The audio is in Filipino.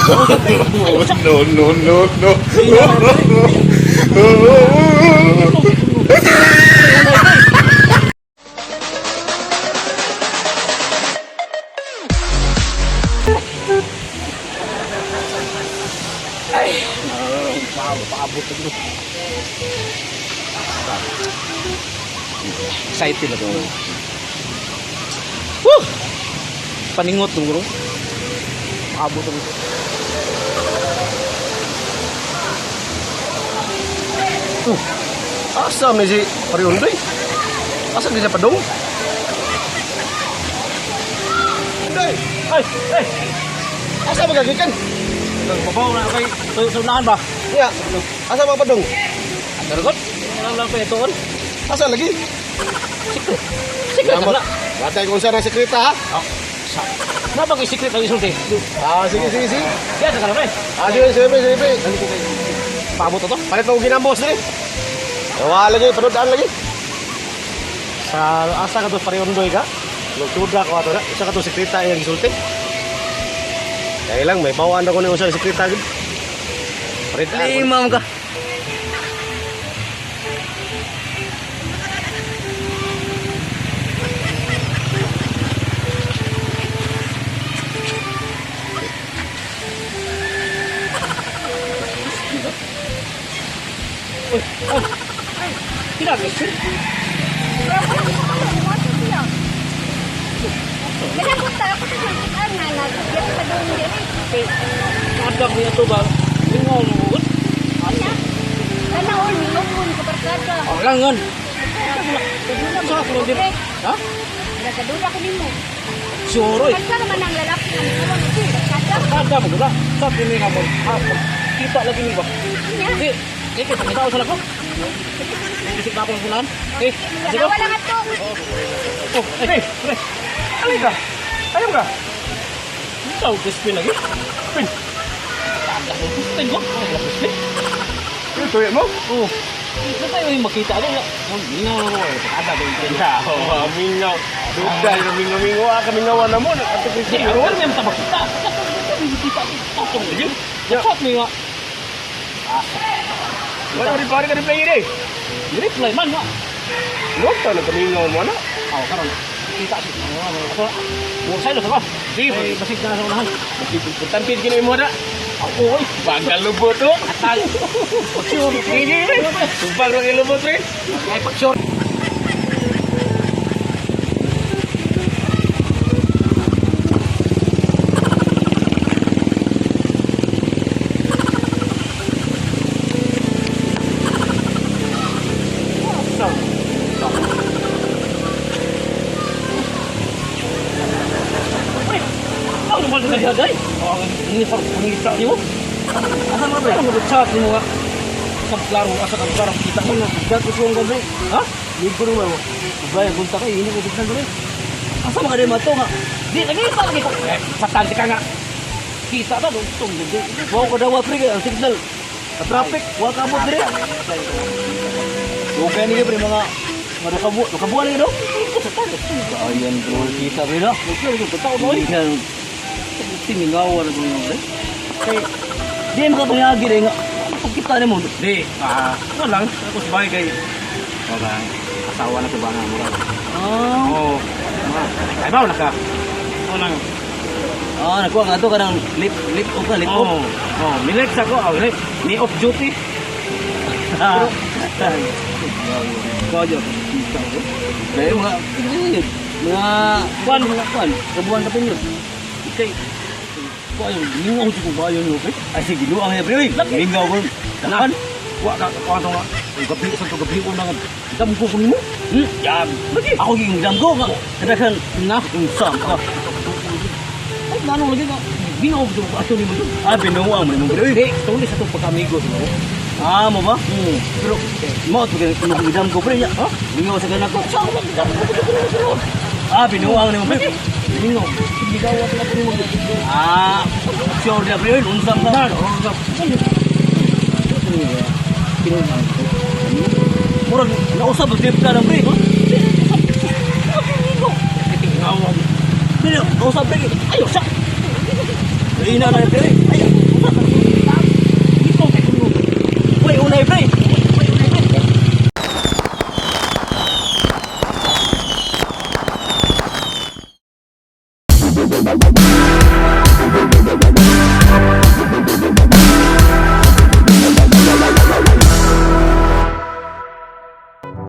No, no, no, no. Paabot ito. Excited na ito. Woo! Paningot ito bro. Paabot ito. Asam ni si Pariundoy. Asa di sa padong? Undoy. Ay! Ay! Asa magagikan? Babaw na kay sunahan ba? Ya. Asa mga padong? Dargot? Alam lang pa ito on. Asa lagi? Secret. Secret Namat. na. Batay kung saan ang sekreta ha? Kenapa kay secret lagi sulti? Ah, sige, sige, sige. Siya sa kalamay. Ah, sige, sige, sige. Paabot ito. Palit mo ginambos ni. Tawa lagi, panudaan lagi. Sa asa ka to Pariundoy ka? Nagtuda ko ato na. Isa ka to sekreta yang gisulti. Kaya lang, may bawaan ako na yung sa sekreta. Paritaan ko. Limam ka. Tidak guys. Kaya punta ako sa santikan na nagkakit sa doon din. Ada ko ito ba? Lingaw mo. Kanya, kana all minupon ko barkada. Ang langan. Sa ako din. Ha? Nagaduda ko nimo. Sure. Kansa naman ang lalaki na minupon ko barkada. Ada mo ba? Sa pili nga mo. Kita lagi ni ba? Kanya, Di kita kita usah ko. Isip na akong punan. Sige. wala nga to. Oh, pre. Alin ka? Ayun ka? Ikaw, Crispin lagi. Pin. Tanda ko, Crispin ko. Ay, Crispin. Yung tuyo mo? Oh. Ito tayo yung makita. Ano nga? Mingaw na mo eh. Ada ko yung Crispin. Oo, mingaw. Dugay, mingaw-mingaw ka, mingawan na mo. Ate Di, Christine. ano nga yung makita? Kita. Tatong lagi. Dapat mo nga. Wala rin pare ka rin play ini. I-reply man nga. Luwag ka na kamingaw mo na. Oh, karon. Kita si. Ako. Mo sa ilo sa ba? Di, basig na sa unahan. Tampid kini mo na. Ako, oy. Bagal lubot to. Atag. Pag-sure. Ini. Sumpah ro lubot rin. Ay, pag-sure. Ano naman na diyan, day? Ini pangita niyo. Asa mo ba? Ano mo chat niyo nga? Sa klaro, asa ka klaro kita mo na. Dapat ko ng gabi. Ha? Ligo naman mo. Bay, punta ka ini ko bigtan dali. Asa mo ka din mato nga? Di lagi pa lagi ko. Patan ka nga. Kita ta dong tong gede. Wa ko daw pre ang signal. Sa traffic, wa ka mo dire. Okay ni pre mga kabuan ni do. Ayan bro, kita beda. Okay, betul boy. Timingawan na doon yun, kaya di mo ka pangagi rin nga pagkita ni mo di, ano lang ako sabay kay asawa na sa bana mo lang oo ay ba na ka ano lang nakuha nga ito ka ng lip off na lip off nilex ako ni off duty kaya kaya mga kabuan ka pinyo okay. Kok yung lingaw di ko ba yun okay? Ay sige, luang ya pre. Lingaw ko. Tanan. Wa ka ano nga. Gabi sa to gabi ko na dam ko mo. Yan. Ako yung dam ko ka. Kadakan na usam ka. Ay nano lagi ka. Lingaw di ko ato ni mo. Binuang mo pre. Tulis sa to pagkamigo mo. Mo ba? Pero mo to ka dam ko pre ya. Lingaw sa ganak ko. Binuang ni mo pre. Lingaw. Gawat na po mo. Sure na pre, unsam na. Murag nausap ang tip ka ng pre. Pero, nausap pre. Ayaw siya. Ina na pre. Ayaw. Bye.